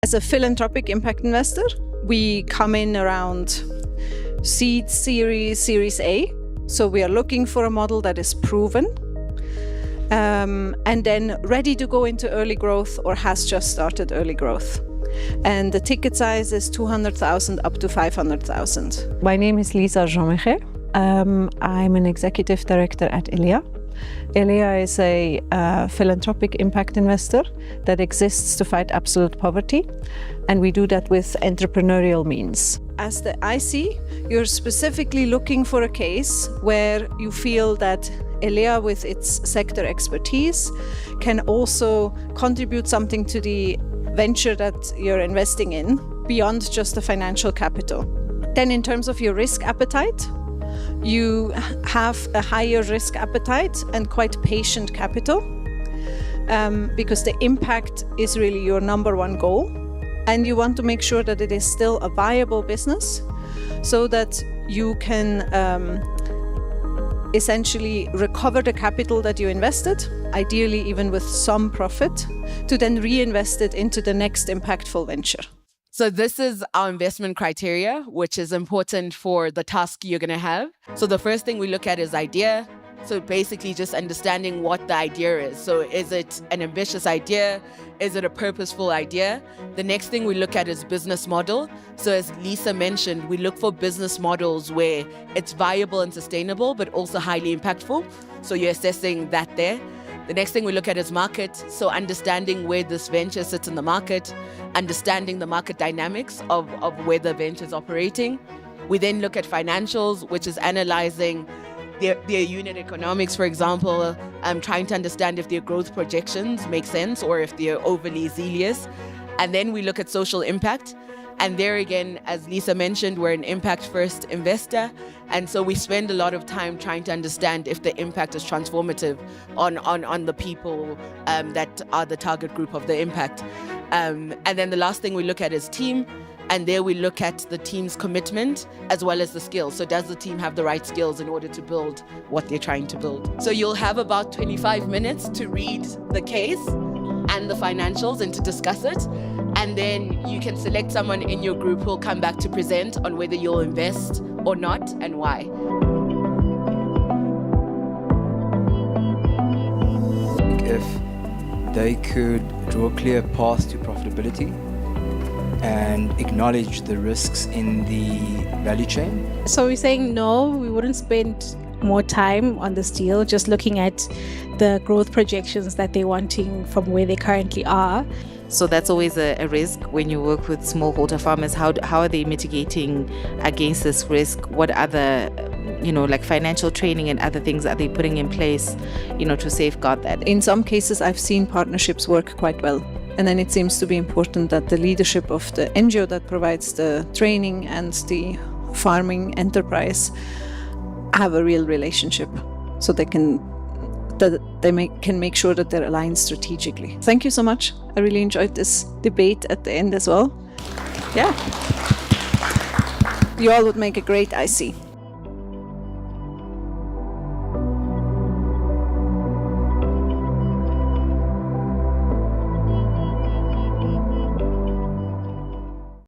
As a philanthropic impact investor, we come in around seed series A. So we are looking for a model that is proven and then ready to go into early growth or has just started early growth. And the ticket size is 200,000 up to 500,000. My name is Jean-Mairet. I'm an executive director at elea. elea is a philanthropic impact investor that exists to fight absolute poverty, and we do that with entrepreneurial means. As the IC, you're specifically looking for a case where you feel that elea, with its sector expertise, can also contribute something to the venture that you're investing in beyond just the financial capital. Then in terms of your risk appetite, you have a higher risk appetite and quite patient capital because the impact is really your number one goal. And you want to make sure that it is still a viable business so that you can essentially recover the capital that you invested, ideally even with some profit, to then reinvest it into the next impactful venture. So this is our investment criteria, which is important for the task you're going to have. So the first thing we look at is idea. So basically just understanding what the idea is. So is it an ambitious idea? Is it a purposeful idea? The next thing we look at is business model. So as Lisa mentioned, we look for business models where it's viable and sustainable, but also highly impactful. So you're assessing that there. The next thing we look at is market. So understanding where this venture sits in the market, understanding the market dynamics of where the venture is operating. We then look at financials, which is analyzing their unit economics, for example, trying to understand if their growth projections make sense or if they're overly zealous. And then we look at social impact. And there again, as Lisa mentioned, we're an impact-first investor. And so we spend a lot of time trying to understand if the impact is transformative on the people that are the target group of the impact. And then the last thing we look at is team. And there we look at the team's commitment as well as the skills. So does the team have the right skills in order to build what they're trying to build? So you'll have about 25 minutes to read the case and the financials and to discuss it. And then you can select someone in your group who will come back to present on whether you'll invest or not and why. If they could draw a clear path to profitability and acknowledge the risks in the value chain. So we're saying no, we wouldn't spend more time on this deal, just looking at the growth projections that they're wanting from where they currently are. So that's always a risk when you work with smallholder farmers. How are they mitigating against this risk? What other, like financial training and other things are they putting in place, to safeguard that? In some cases, I've seen partnerships work quite well. And then it seems to be important that the leadership of the NGO that provides the training and the farming enterprise have a real relationship so they can make sure that they're aligned strategically. Thank you so much. I really enjoyed this debate at the end as well. Yeah. You all would make a great IC.